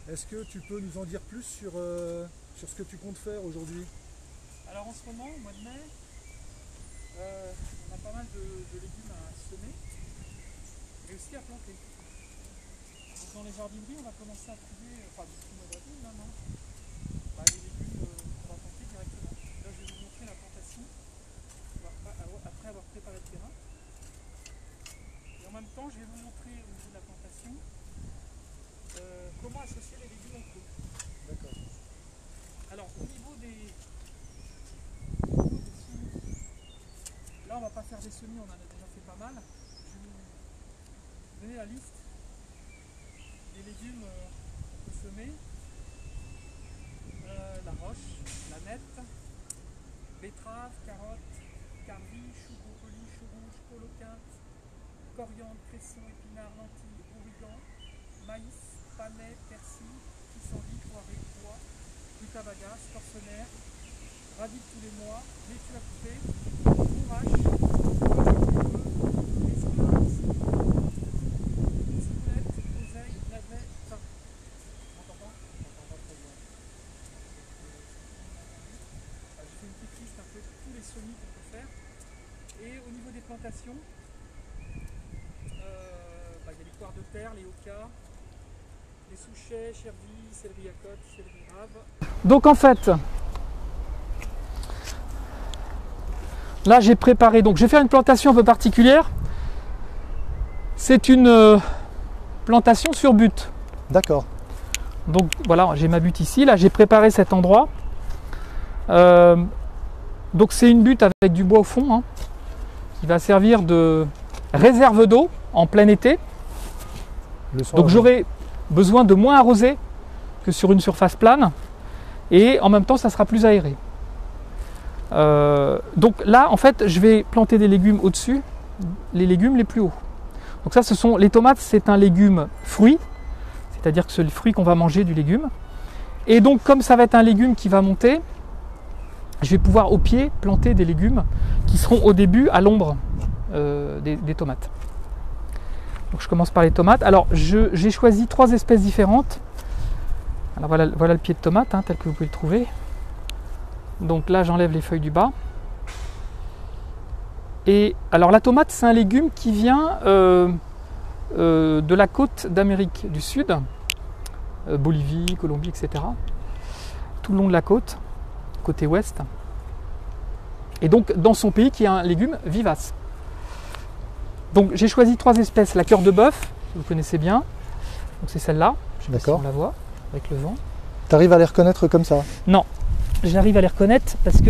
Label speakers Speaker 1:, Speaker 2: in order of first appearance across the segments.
Speaker 1: Est-ce que tu peux nous en dire plus sur ce que tu comptes faire aujourd'hui?
Speaker 2: Alors en ce moment, au mois de mai, on a pas mal de légumes à semer et aussi à planter. Donc dans les jardineries, on va commencer à trouver, enfin d'ici le mois d'avril, là, non, les légumes qu'on va planter directement. Là, je vais vous montrer la plantation après avoir préparé le terrain. Et en même temps, je vais vous montrer au niveau de la plantation comment associer les légumes entre eux.
Speaker 1: D'accord.
Speaker 2: Alors au niveau des semis, là on va pas faire des semis, on en a déjà fait pas mal. Je vais vous donner la liste des légumes qu'on peut semer. La roche, la nette, betterave, carotte, carvi, chou, brocoli, chou rouge, coloquinte, coriandre, cresson, épinards, lentilles, origan, maïs, panais, persil, pissenlit, poiré, pois, rutabaga, scorsonnaire, radis de tous les mois, laitue à couper, bourrache, espinasse, ciboulette, oseille, navet, thym. On entend pas? On entend pas très bien. Je fais une petite liste un peu de tous les semis qu'on peut faire. Et au niveau des plantations, il y a les poires de terre, les ocas, les souchets, chervis, céleri à côte, céleri rave. Donc en fait, là j'ai préparé, donc je vais faire une plantation un peu particulière. C'est une plantation sur butte.
Speaker 1: D'accord.
Speaker 2: Donc voilà, j'ai ma butte ici, là j'ai préparé cet endroit. Donc c'est une butte avec du bois au fond, hein, qui va servir de réserve d'eau en plein été. Donc j'aurai besoin de moins arroser que sur une surface plane et en même temps ça sera plus aéré. Donc là en fait je vais planter des légumes au-dessus, les légumes les plus hauts. Donc ça ce sont les tomates, c'est un légume fruit, c'est-à-dire que c'est le fruit qu'on va manger du légume. Et donc comme ça va être un légume qui va monter, je vais pouvoir au pied planter des légumes qui seront au début à l'ombre des tomates. Donc je commence par les tomates. Alors j'ai choisi 3 espèces différentes. Alors voilà le pied de tomate, tel que vous pouvez le trouver. Donc là j'enlève les feuilles du bas. Et alors la tomate c'est un légume qui vient de la côte d'Amérique du Sud, Bolivie, Colombie, etc. Tout le long de la côte, côté ouest. Et donc dans son pays qui est un légume vivace. Donc j'ai choisi 3 espèces, la cœur de bœuf, vous connaissez bien, donc c'est celle-là, je sais pas si on la voit avec le vent.
Speaker 1: Tu arrives à les reconnaître comme ça?
Speaker 2: Non, j'arrive à les reconnaître parce que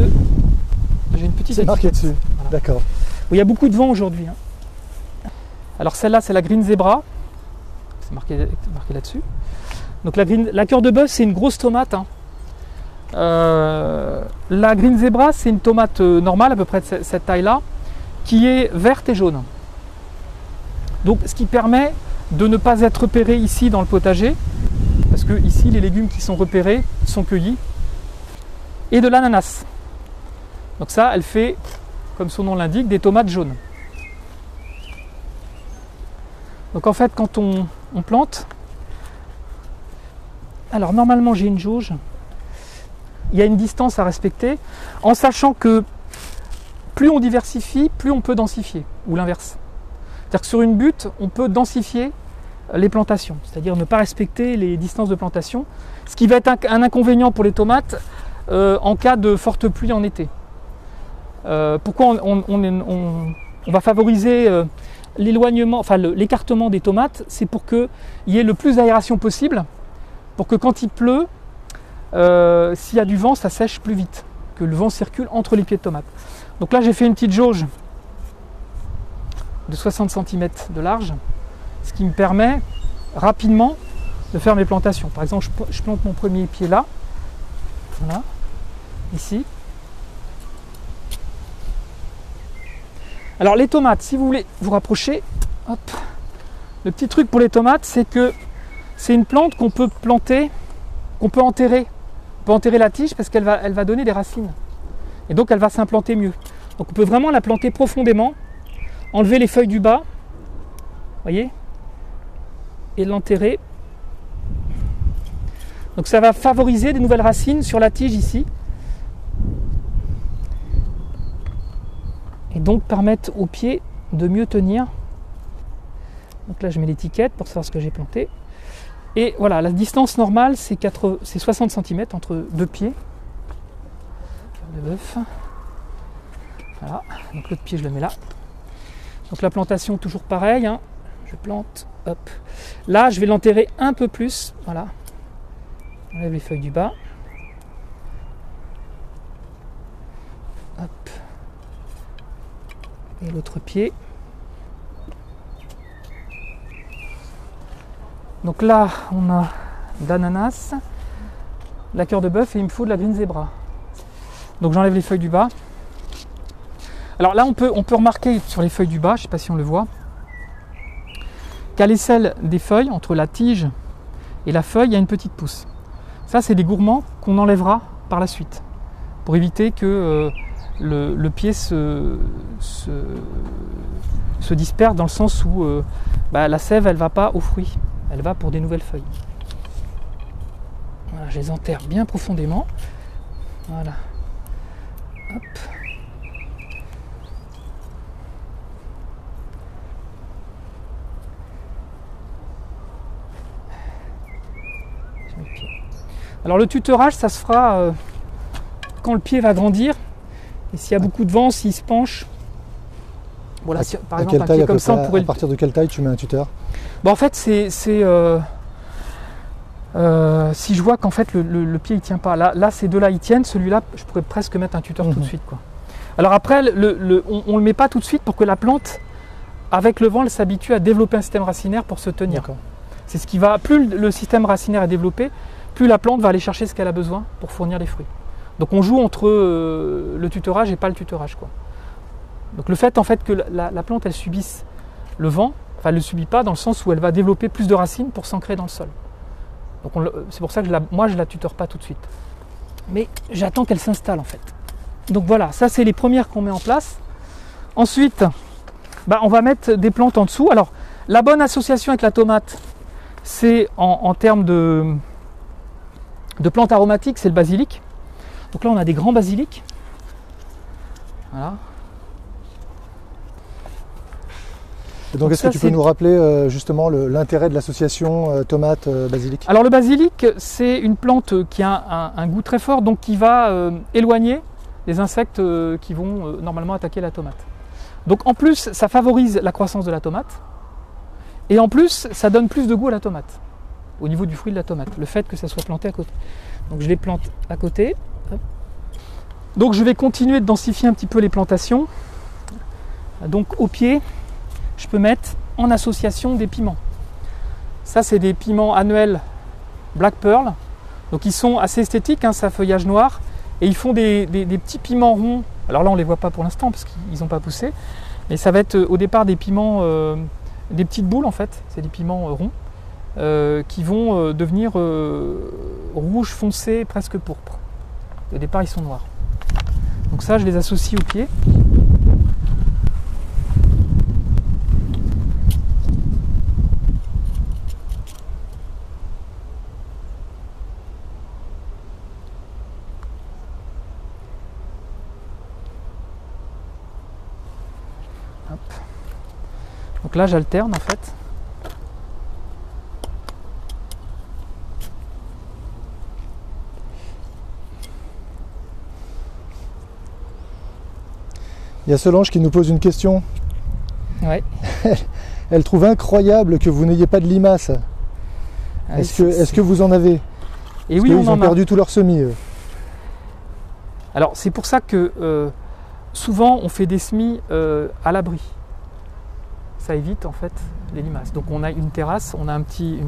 Speaker 2: j'ai une petite étiquette.
Speaker 1: C'est marqué dessus, voilà. D'accord.
Speaker 2: Il y a beaucoup de vent aujourd'hui. Alors celle-là c'est la Green Zebra, c'est marqué là-dessus. Donc la cœur de bœuf c'est une grosse tomate. La Green Zebra c'est une tomate normale à peu près de cette taille-là, qui est verte et jaune. Donc ce qui permet de ne pas être repéré ici dans le potager, parce que ici les légumes qui sont repérés sont cueillis, et de l'ananas. Donc ça, elle fait, comme son nom l'indique, des tomates jaunes. Donc en fait, quand on plante, alors normalement j'ai une jauge, il y a une distance à respecter, en sachant que plus on diversifie, plus on peut densifier, ou l'inverse. C'est-à-dire que sur une butte, on peut densifier les plantations, c'est-à-dire ne pas respecter les distances de plantation, ce qui va être un inconvénient pour les tomates en cas de forte pluie en été. Pourquoi on va favoriser l'éloignement, enfin l'écartement des tomates, c'est pour qu'il y ait le plus d'aération possible, pour que quand il pleut, s'il y a du vent, ça sèche plus vite, que le vent circule entre les pieds de tomates. Donc là j'ai fait une petite jauge de 60 cm de large, ce qui me permet rapidement de faire mes plantations. Par exemple, je plante mon premier pied là, voilà, ici. Alors les tomates, si vous voulez vous rapprocher, hop, le petit truc pour les tomates, c'est que c'est une plante qu'on peut planter, qu'on peut enterrer. On peut enterrer la tige parce qu'elle va donner des racines. Et donc elle va s'implanter mieux. Donc on peut vraiment la planter profondément, enlever les feuilles du bas, voyez, et l'enterrer Donc ça va favoriser des nouvelles racines sur la tige ici. Et donc permettre au pied de mieux tenir. Donc là je mets l'étiquette pour savoir ce que j'ai planté. Et voilà, la distance normale c'est 60 cm entre deux pieds. Cœur de bœuf. Voilà, donc l'autre pied je le mets là. Donc la plantation toujours pareil, hein. Je plante, hop. Là je vais l'enterrer un peu plus, voilà. On enlève les feuilles du bas. Hop. Et l'autre pied. Donc là on a d'ananas, la cœur de bœuf et il me faut de la green zebra. Donc j'enlève les feuilles du bas. Alors là on peut remarquer sur les feuilles du bas, je ne sais pas si on le voit, qu'à l'aisselle des feuilles, entre la tige et la feuille, il y a une petite pousse. Ça c'est des gourmands qu'on enlèvera par la suite, pour éviter que le pied se disperse, dans le sens où la sève elle ne va pas aux fruits, elle va pour des nouvelles feuilles. Voilà, je les enterre bien profondément. Voilà. Hop. Alors le tutorage, ça se fera quand le pied va grandir. Et s'il y a beaucoup de vent, s'il se penche. Voilà, par exemple, un pied comme ça, on pourrait...
Speaker 1: À partir de quelle taille tu mets un tuteur?
Speaker 2: Bon, en fait, si je vois qu'en fait le pied il tient pas, là ces deux-là ils tiennent, celui-là je pourrais presque mettre un tuteur tout de suite, quoi. Alors après, on le met pas tout de suite pour que la plante, avec le vent, elle s'habitue à développer un système racinaire pour se tenir. C'est ce qui va, plus le système racinaire est développé, plus la plante va aller chercher ce qu'elle a besoin pour fournir les fruits. Donc on joue entre le tutorage et pas le tutorage, quoi. Donc le fait en fait que la plante elle subisse le vent, enfin elle ne le subit pas dans le sens où elle va développer plus de racines pour s'ancrer dans le sol. Donc c'est pour ça que moi je la tuteur pas tout de suite. Mais j'attends qu'elle s'installe en fait. Donc voilà, ça c'est les premières qu'on met en place. Ensuite, on va mettre des plantes en dessous. Alors la bonne association avec la tomate, c'est en termes de plantes aromatiques, c'est le basilic. Donc là on a des grands basilics. Voilà.
Speaker 1: Et donc est-ce que tu peux nous rappeler justement l'intérêt de l'association tomate-basilic?
Speaker 2: Alors le basilic, c'est une plante qui a un goût très fort, donc qui va éloigner les insectes qui vont normalement attaquer la tomate. Donc en plus, ça favorise la croissance de la tomate, et en plus, ça donne plus de goût à la tomate, au niveau du fruit de la tomate, le fait que ça soit planté à côté. Donc je les plante à côté. Hop. Donc je vais continuer de densifier un petit peu les plantations. Donc au pied, je peux mettre en association des piments. Ça c'est des piments annuels Black Pearl. Donc ils sont assez esthétiques, hein, ça feuillage noir. Et ils font des petits piments ronds. Alors là on ne les voit pas pour l'instant parce qu'ils n'ont pas poussé. Mais ça va être au départ des piments, des petites boules en fait. C'est des piments ronds qui vont devenir rouge foncé, presque pourpre. Au départ ils sont noirs. Donc ça je les associe au pied. Hop. Donc là j'alterne en fait.
Speaker 1: Il y a Solange qui nous pose une question.
Speaker 2: Ouais.
Speaker 1: Elle trouve incroyable que vous n'ayez pas de limaces. Est-ce que vous en avez?
Speaker 2: Et oui,
Speaker 1: ils ont perdu tous leurs semis.
Speaker 2: Alors c'est pour ça que souvent on fait des semis à l'abri. Ça évite en fait les limaces. Donc on a une terrasse, on a un petit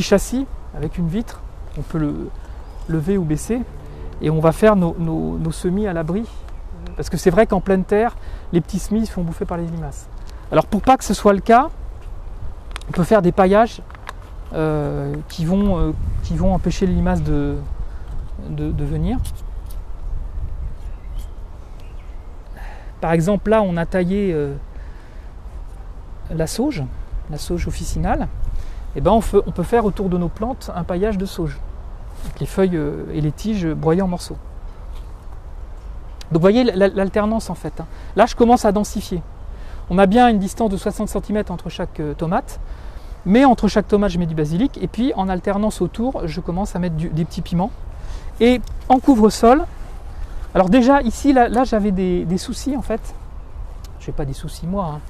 Speaker 2: châssis avec une vitre. On peut le lever ou baisser. Et on va faire nos semis à l'abri. Parce que c'est vrai qu'en pleine terre, les petits semis se font bouffer par les limaces. Alors pour pas que ce soit le cas, on peut faire des paillages qui vont empêcher les limaces de venir. Par exemple, là, on a taillé la sauge officinale. eh ben on peut faire autour de nos plantes un paillage de sauge, avec les feuilles et les tiges broyées en morceaux. Donc vous voyez l'alternance en fait. Là je commence à densifier. On a bien une distance de 60 cm entre chaque tomate, mais entre chaque tomate je mets du basilic, et puis en alternance autour je commence à mettre des petits piments. Et en couvre-sol, alors déjà ici là j'avais des soucis en fait. Je n'ai pas des soucis moi,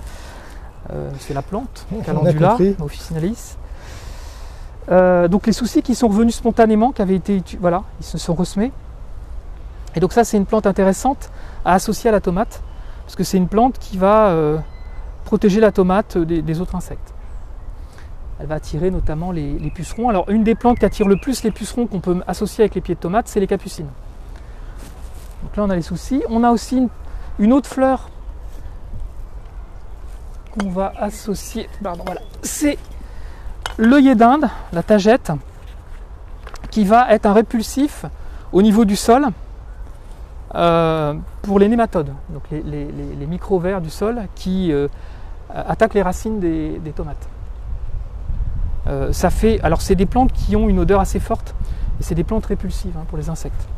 Speaker 2: c'est la plante, Calendula officinalis. Donc les soucis qui sont revenus spontanément, qui avaient été, voilà, ils se sont ressemés. Et donc ça c'est une plante intéressante à associer à la tomate, parce que c'est une plante qui va protéger la tomate des autres insectes. Elle va attirer notamment les pucerons. Alors une des plantes qui attire le plus les pucerons qu'on peut associer avec les pieds de tomate, c'est les capucines. Donc là on a les soucis. On a aussi une autre fleur qu'on va associer, pardon, voilà, c'est l'œillet d'Inde, la tagette, qui va être un répulsif au niveau du sol pour les nématodes, donc les micro-vers du sol qui attaquent les racines des tomates. Alors c'est des plantes qui ont une odeur assez forte et c'est des plantes répulsives pour les insectes.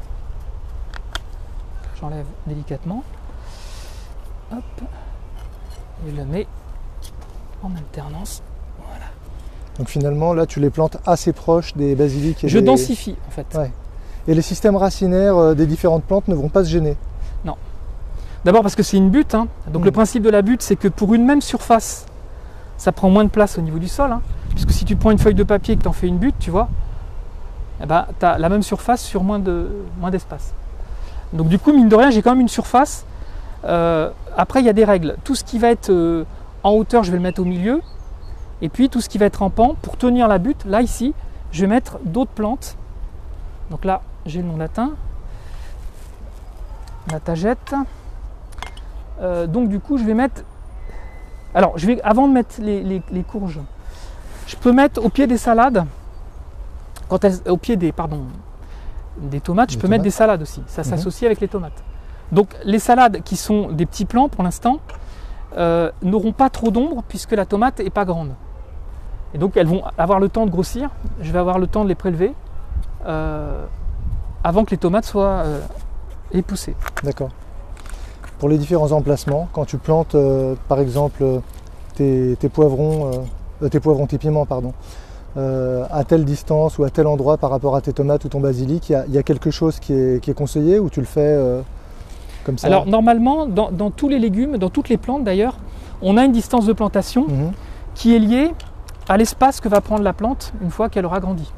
Speaker 2: J'enlève délicatement. Hop. Et je le mets en alternance. Voilà.
Speaker 1: Donc finalement là tu les plantes assez proches des basiliques.
Speaker 2: Je densifie en fait.
Speaker 1: Ouais. Et les systèmes racinaires des différentes plantes ne vont pas se gêner?
Speaker 2: Non. D'abord parce que c'est une butte. Donc le principe de la butte, c'est que pour une même surface, ça prend moins de place au niveau du sol. Puisque si tu prends une feuille de papier et que tu en fais une butte, tu vois, eh ben, tu as la même surface sur moins d'espace. Donc du coup, mine de rien, j'ai quand même une surface. Après, il y a des règles. Tout ce qui va être en hauteur, je vais le mettre au milieu. Et puis tout ce qui va être en pan, pour tenir la butte, là ici, je vais mettre d'autres plantes. Donc là, j'ai le nom latin. La tagette. Donc du coup, je vais mettre... Alors, avant de mettre les courges, je peux mettre au pied des salades, au pied des tomates, je peux mettre des salades aussi. Ça s'associe avec les tomates. Donc les salades qui sont des petits plants pour l'instant n'auront pas trop d'ombre puisque la tomate n'est pas grande. Et donc elles vont avoir le temps de grossir. Je vais avoir le temps de les prélever avant que les tomates soient époussées. D'accord.
Speaker 1: Pour les différents emplacements, quand tu plantes par exemple tes piments, à telle distance ou à tel endroit par rapport à tes tomates ou ton basilic, il y a quelque chose qui est conseillé ou tu le fais comme ça?
Speaker 2: Alors normalement, dans tous les légumes, dans toutes les plantes d'ailleurs, on a une distance de plantation qui est liée à l'espace que va prendre la plante une fois qu'elle aura grandi.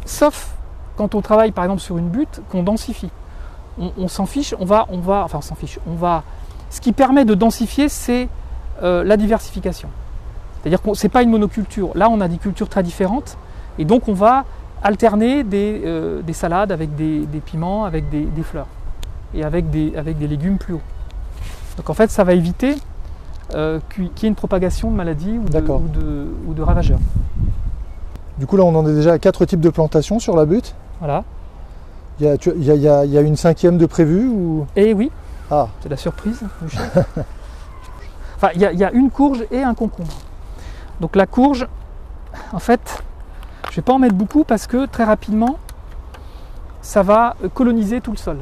Speaker 2: Sauf quand on travaille par exemple sur une butte, qu'on densifie. On s'en fiche, ce qui permet de densifier, c'est la diversification. C'est-à-dire que ce n'est pas une monoculture. Là, on a des cultures très différentes. Et donc, on va alterner des salades avec des piments, avec des fleurs. Et avec des légumes plus hauts. Donc, en fait, ça va éviter qu'il y ait une propagation de maladies ou de ravageurs.
Speaker 1: Du coup, là, on en est déjà à 4 types de plantations sur la butte.
Speaker 2: Voilà.
Speaker 1: Il y a une 5e de prévue ou...
Speaker 2: Eh oui. Ah. C'est la surprise du chef. Enfin, il y a une courge et un concombre. Donc la courge, en fait, je ne vais pas en mettre beaucoup parce que très rapidement, ça va coloniser tout le sol.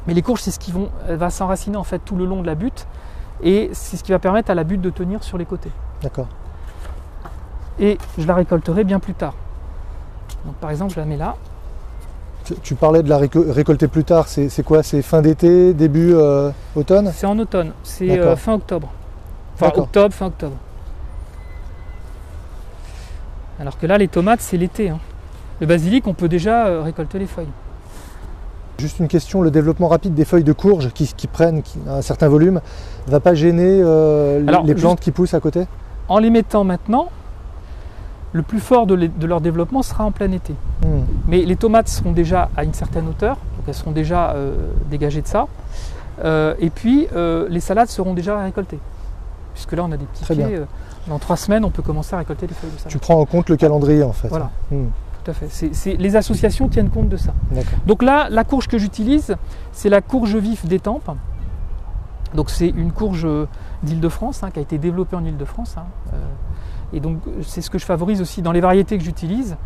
Speaker 2: Mais les courges, c'est ce qui va s'enraciner en fait tout le long de la butte et c'est ce qui va permettre à la butte de tenir sur les côtés.
Speaker 1: D'accord.
Speaker 2: Et je la récolterai bien plus tard. Donc par exemple, je la mets là.
Speaker 1: Tu parlais de la récolter plus tard, c'est quoi? C'est fin d'été, début automne?
Speaker 2: C'est en automne, c'est fin octobre. Fin octobre. Alors que là, les tomates, c'est l'été. Le basilic, on peut déjà récolter les feuilles.
Speaker 1: Juste une question, le développement rapide des feuilles de courge qui prennent un certain volume ne va pas gêner les plantes qui poussent à côté?
Speaker 2: En les mettant maintenant, le plus fort de leur développement sera en plein été. Mais les tomates seront déjà à une certaine hauteur, donc elles seront déjà dégagées de ça. Et puis les salades seront déjà récoltées. Puisque là on a des petits pieds, dans 3 semaines on peut commencer à récolter les feuilles de salade.
Speaker 1: Tu prends en compte le calendrier en fait.
Speaker 2: Voilà, tout à fait. Les associations tiennent compte de ça. Donc là, la courge que j'utilise, c'est la courge vif d'Étampes. Donc c'est une courge d'Île-de-France qui a été développée en Île-de-France. Et donc c'est ce que je favorise aussi dans les variétés que j'utilise.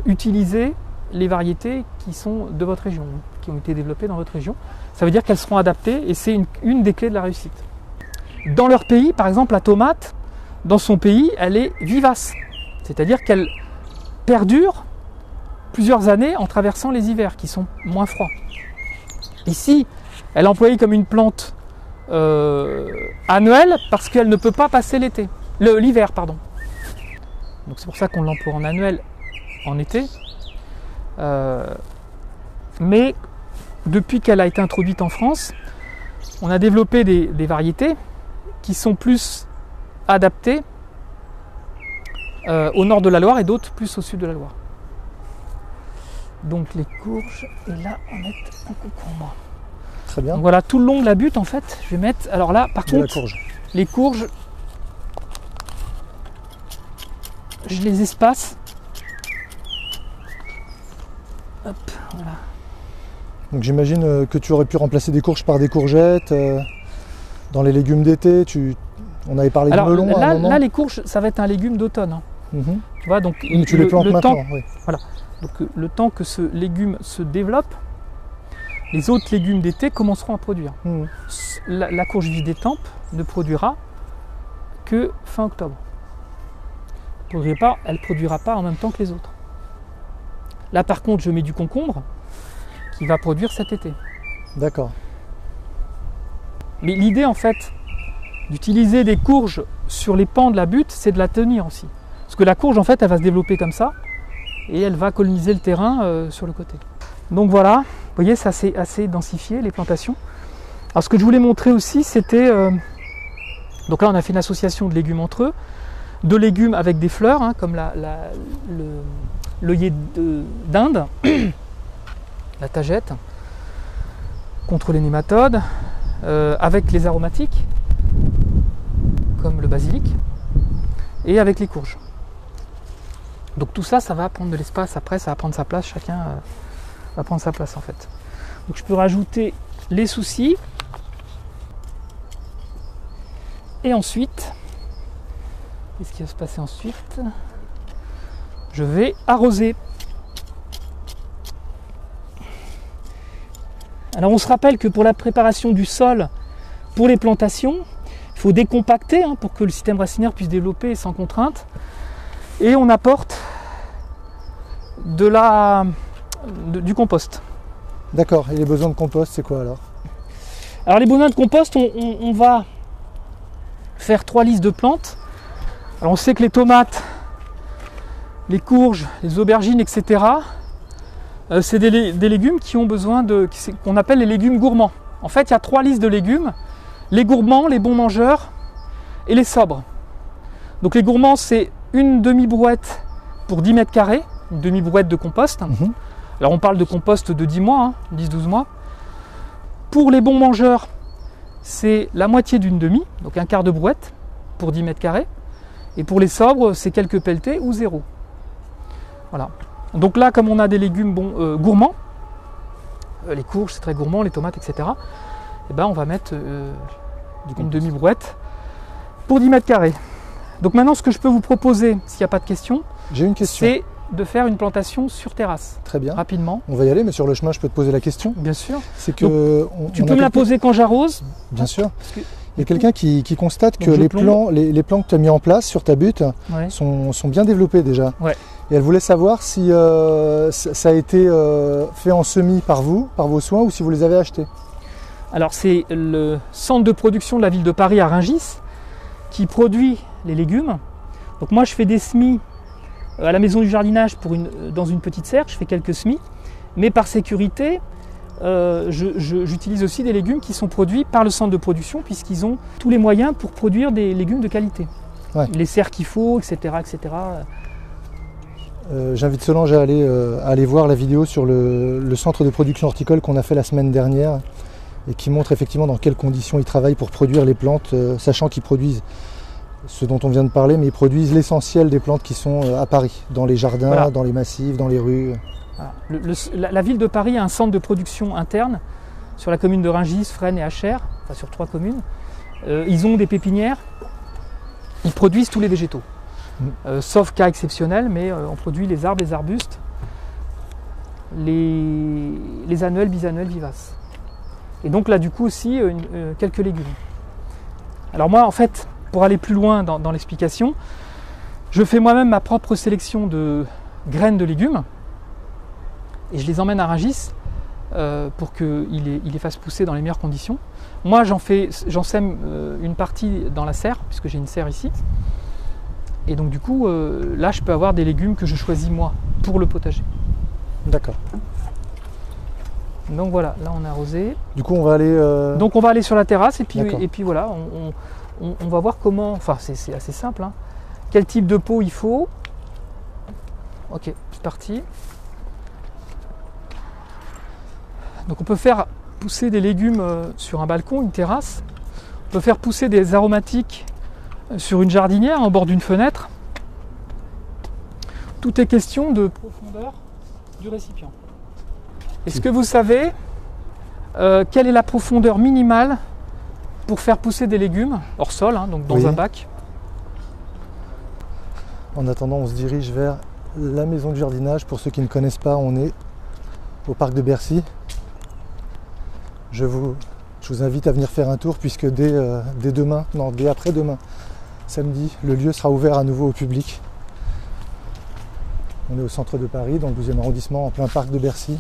Speaker 2: Utilisez les variétés qui sont de votre région, qui ont été développées dans votre région. Ça veut dire qu'elles seront adaptées et c'est une des clés de la réussite. Dans leur pays, par exemple, la tomate, dans son pays, elle est vivace. C'est-à-dire qu'elle perdure plusieurs années en traversant les hivers qui sont moins froids. Ici, elle est employée comme une plante annuelle parce qu'elle ne peut pas passer l'hiver. Donc c'est pour ça qu'on l'emploie en annuel en été. Mais depuis qu'elle a été introduite en France, on a développé des variétés qui sont plus adaptées au nord de la Loire et d'autres plus au sud de la Loire. Donc les courges, et là on va mettre un concombre.
Speaker 1: Très bien.
Speaker 2: Donc voilà, tout le long de la butte en fait, je vais mettre. Alors là, par contre, les courges, je les espace. Hop, voilà.
Speaker 1: Donc j'imagine que tu aurais pu remplacer des courges par des courgettes. Dans les légumes d'été, on avait parlé de melon à un moment.
Speaker 2: Là, les courges, ça va être un légume d'automne. Hein.
Speaker 1: Mm-hmm.
Speaker 2: Tu vois, donc
Speaker 1: mais tu les plantes maintenant. Oui.
Speaker 2: Voilà. Donc le temps que ce légume se développe, les autres légumes d'été commenceront à produire. Mm. La courge vive d'étampes ne produira que fin octobre. Elle ne produira pas en même temps que les autres. Là par contre, je mets du concombre qui va produire cet été.
Speaker 1: D'accord.
Speaker 2: Mais l'idée en fait d'utiliser des courges sur les pans de la butte, c'est de la tenir aussi. Parce que la courge en fait, elle va se développer comme ça et elle va coloniser le terrain sur le côté. Donc voilà, vous voyez, c'est assez densifié les plantations. Alors ce que je voulais montrer aussi, c'était... donc là on a fait une association de légumes entre eux, de légumes avec des fleurs, hein, comme l'œillet d'Inde, la tagette, contre les nématodes, avec les aromatiques, comme le basilic, et avec les courges. Donc tout ça, ça va prendre de l'espace, après ça va prendre sa place, chacun va prendre sa place en fait. Donc je peux rajouter les soucis, et ensuite, qu'est-ce qui va se passer ensuite? Je vais arroser. Alors on se rappelle que pour la préparation du sol, pour les plantations, il faut décompacter hein, pour que le système racinaire puisse développer sans contrainte. Et on apporte du compost.
Speaker 1: D'accord, et les besoins de compost, c'est quoi alors?
Speaker 2: Alors les besoins de compost, on va faire 3 listes de plantes. Alors on sait que les tomates, les courges, les aubergines, etc., c'est des légumes qui ont besoin qu'on appelle les légumes gourmands. En fait, il y a 3 listes de légumes, les gourmands, les bons mangeurs et les sobres. Donc les gourmands, c'est une demi-brouette pour 10 mètres carrés, une demi-brouette de compost. Mm-hmm. Alors on parle de compost de 10 mois, hein, 10-12 mois. Pour les bons mangeurs, c'est la moitié d'une demi, donc un quart de brouette pour 10 mètres carrés. Et pour les sobres, c'est quelques pelletés ou 0. Voilà. Donc là, comme on a des légumes gourmands, les courges c'est très gourmand, les tomates, etc., et ben on va mettre une demi-brouette pour 10 mètres carrés. Donc maintenant, ce que je peux vous proposer, s'il n'y a pas de questions,
Speaker 1: j'ai une question.
Speaker 2: C'est de faire une plantation sur terrasse.
Speaker 1: Très bien.
Speaker 2: Rapidement.
Speaker 1: On va y aller, mais sur le chemin, je peux te poser la question.
Speaker 2: Bien sûr.
Speaker 1: C'est que
Speaker 2: tu peux me la poser quand j'arrose.
Speaker 1: Bien sûr. Il y a quelqu'un qui constate que les plants que tu as mis en place sur ta butte sont bien développés déjà.
Speaker 2: Ouais.
Speaker 1: Et elle voulait savoir si ça a été fait en semis par vous, par vos soins, ou si vous les avez achetés.
Speaker 2: Alors c'est le centre de production de la ville de Paris à Rungis qui produit les légumes. Donc moi je fais des semis à la maison du jardinage dans une petite serre, je fais quelques semis, mais par sécurité, j'utilise aussi des légumes qui sont produits par le centre de production puisqu'ils ont tous les moyens pour produire des légumes de qualité. Ouais. Les serres qu'il faut, etc. etc.
Speaker 1: J'invite Solange à aller voir la vidéo sur le centre de production horticole qu'on a fait la semaine dernière et qui montre effectivement dans quelles conditions ils travaillent pour produire les plantes, sachant qu'ils produisent ce dont on vient de parler, mais ils produisent l'essentiel des plantes qui sont à Paris, dans les jardins, voilà. Dans les massifs, dans les rues.
Speaker 2: Voilà. La ville de Paris a un centre de production interne sur la commune de Rungis, Fresnes et Achères, enfin sur 3 communes. Ils ont des pépinières, ils produisent tous les végétaux. sauf cas exceptionnel, mais on produit les arbres, les arbustes, les annuels, bisannuels, vivaces. Et donc là, du coup, aussi, quelques légumes. Alors moi, en fait, pour aller plus loin dans l'explication, je fais moi-même ma propre sélection de graines de légumes et je les emmène à Rungis pour qu'ils les fassent pousser dans les meilleures conditions. Moi, j'en sème une partie dans la serre, puisque j'ai une serre ici. Et donc du coup, là, je peux avoir des légumes que je choisis moi pour le potager.
Speaker 1: D'accord.
Speaker 2: Donc voilà, là on a arrosé.
Speaker 1: Du coup, on va aller...
Speaker 2: Donc on va aller sur la terrasse et puis voilà, on va voir comment... Enfin, c'est assez simple. Hein. Quel type de pot il faut. Ok, c'est parti. Donc on peut faire pousser des légumes sur un balcon, une terrasse. On peut faire pousser des aromatiques sur une jardinière, au bord d'une fenêtre. Tout est question de profondeur du récipient. Est-ce que vous savez quelle est la profondeur minimale pour faire pousser des légumes hors sol, hein, donc dans un bac? En attendant, on se dirige vers la maison du jardinage. Pour ceux qui ne connaissent pas, on est au parc de Bercy. Je vous invite à venir faire un tour puisque dès après-demain, samedi, le lieu sera ouvert à nouveau au public. On est au centre de Paris, dans le 12e arrondissement, en plein parc de Bercy.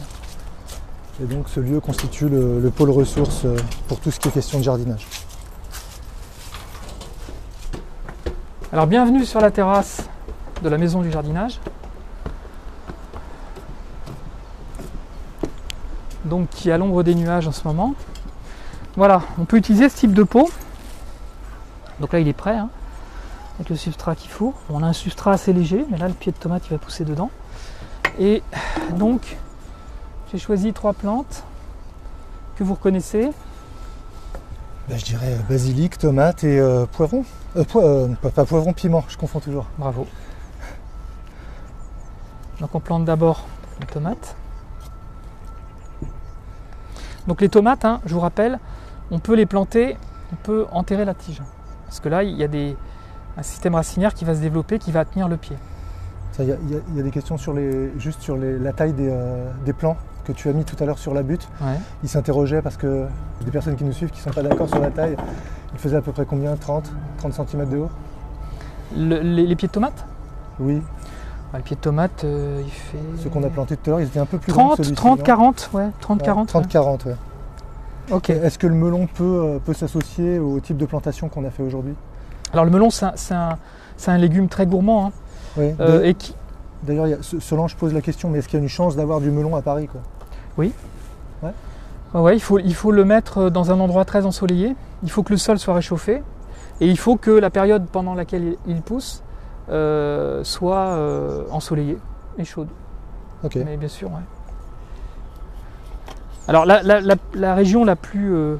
Speaker 2: Et donc ce lieu constitue le pôle ressources pour tout ce qui est question de jardinage. Alors bienvenue sur la terrasse de la maison du jardinage. Donc qui est à l'ombre des nuages en ce moment. Voilà, on peut utiliser ce type de pot. Donc là il est prêt, hein, avec le substrat qu'il faut. On a un substrat assez léger, mais là le pied de tomate il va pousser dedans. Et donc j'ai choisi 3 plantes que vous reconnaissez. Ben, je dirais basilic, tomate et poivron. Pas poivron, piment, je confonds toujours. Bravo. Donc on plante d'abord les tomates. Donc les tomates, hein, je vous rappelle, on peut les planter, on peut enterrer la tige. Parce que là, il y a un système racinaire qui va se développer, qui va tenir le pied. Il y a des questions sur la taille des plants que tu as mis tout à l'heure sur la butte. Ouais. Ils s'interrogeaient parce que des personnes qui nous suivent qui ne sont pas d'accord sur la taille, ils faisaient à peu près combien? 30 cm de haut? Les pieds de tomate? Oui. Le pied de tomate, il fait... Ceux qu'on a plantés tout à l'heure, ils étaient un peu plus grands que celui-ci. 30, 40, ouais. 30-40. 30-40, ouais. Ok. Est-ce que le melon peut s'associer au type de plantation qu'on a fait aujourd'hui? Alors le melon, c'est un légume très gourmand. Hein. Oui. D'ailleurs, Solange pose la question, mais est-ce qu'il y a une chance d'avoir du melon à Paris, quoi? Oui. Ouais. Ouais, il faut le mettre dans un endroit très ensoleillé. Il faut que le sol soit réchauffé. Et il faut que la période pendant laquelle il pousse soit ensoleillée et chaude. Ok. Mais bien sûr, ouais. Alors la région la plus...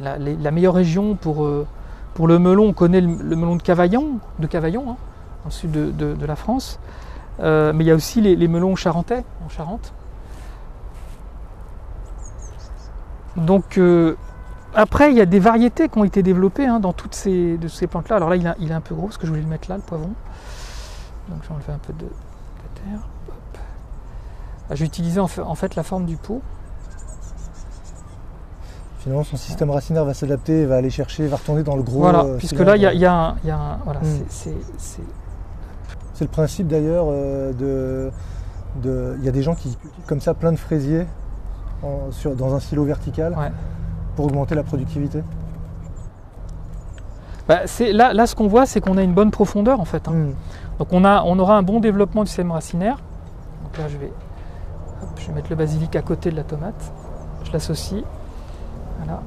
Speaker 2: la meilleure région pour le melon, on connaît le melon de Cavaillon, hein, dans le sud de la France. Mais il y a aussi les melons charentais, en Charente. Donc après, il y a des variétés qui ont été développées dans toutes ces plantes-là. Alors là, il est un peu gros, parce que je voulais le mettre là, le poivron. Donc j'ai enlevé un peu de terre. J'ai utilisé en fait la forme du pot. Finalement, son système racinaire va s'adapter, va aller chercher, va retourner dans le gros... Voilà, puisque là, il y a un... Voilà, c'est le principe d'ailleurs il y a des gens qui cultivent comme ça plein de fraisiers dans un silo vertical, ouais, pour augmenter la productivité. Bah, là, ce qu'on voit, c'est qu'on a une bonne profondeur en fait. Hein. Donc on aura un bon développement du système racinaire. Donc là, je vais mettre le basilic à côté de la tomate. Je l'associe. Voilà.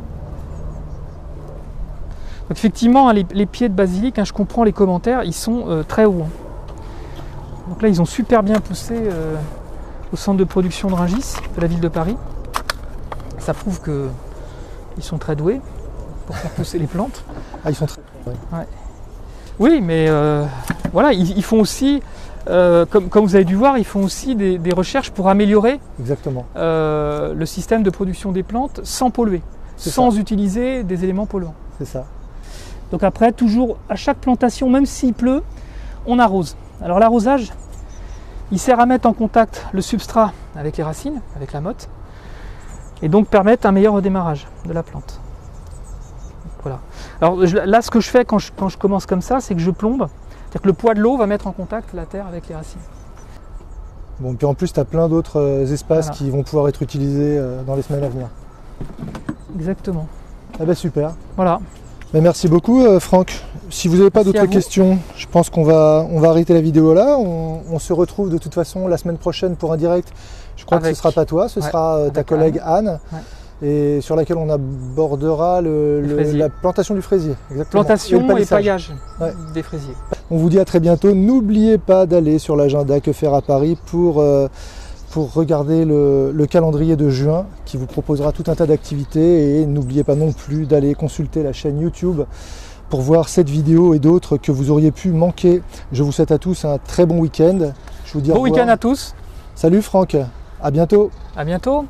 Speaker 2: Donc effectivement, les pieds de basilic, je comprends les commentaires, ils sont très hauts. Donc là, ils ont super bien poussé au centre de production de Rungis, de la ville de Paris. Ça prouve qu'ils sont très doués pour faire pousser les plantes. Ah, ils sont très... Ouais. Oui, mais voilà, ils font aussi, comme vous avez dû voir, ils font aussi des recherches pour améliorer le système de production des plantes sans polluer, sans utiliser des éléments polluants. C'est ça. Donc après, toujours à chaque plantation, même s'il pleut, on arrose. Alors l'arrosage, il sert à mettre en contact le substrat avec les racines, avec la motte, et donc permettre un meilleur redémarrage de la plante. Voilà. Alors là, ce que je fais quand je commence comme ça, c'est que je plombe. C'est-à-dire que le poids de l'eau va mettre en contact la terre avec les racines.
Speaker 1: Bon, puis en plus, tu as plein d'autres espaces
Speaker 2: Voilà.
Speaker 1: qui vont pouvoir être utilisés dans les semaines à venir.
Speaker 2: Exactement.
Speaker 1: Ah ben super.
Speaker 2: Voilà.
Speaker 1: Ben, merci beaucoup Franck. Si vous n'avez pas
Speaker 2: Merci à
Speaker 1: d'autres
Speaker 2: vous.
Speaker 1: questions, je pense qu'on va arrêter la vidéo là. On se retrouve de toute façon la semaine prochaine pour un direct. Je crois que ce ne sera pas toi, ce sera ta
Speaker 2: avec
Speaker 1: collègue Anne.
Speaker 2: Ouais.
Speaker 1: Et sur laquelle on abordera la plantation du fraisier. Exactement.
Speaker 2: Plantation et
Speaker 1: palissage.
Speaker 2: paillage
Speaker 1: Ouais.
Speaker 2: des fraisiers.
Speaker 1: On vous dit à très bientôt. N'oubliez pas d'aller sur l'agenda Que faire à Paris pour regarder le calendrier de juin qui vous proposera tout un tas d'activités. Et n'oubliez pas non plus d'aller consulter la chaîne YouTube pour voir cette vidéo et d'autres que vous auriez pu manquer. Je vous souhaite à tous un très bon week-end. Je vous dis au
Speaker 2: Bon
Speaker 1: revoir.
Speaker 2: week-end à tous.
Speaker 1: Salut Franck, à bientôt.
Speaker 2: À bientôt.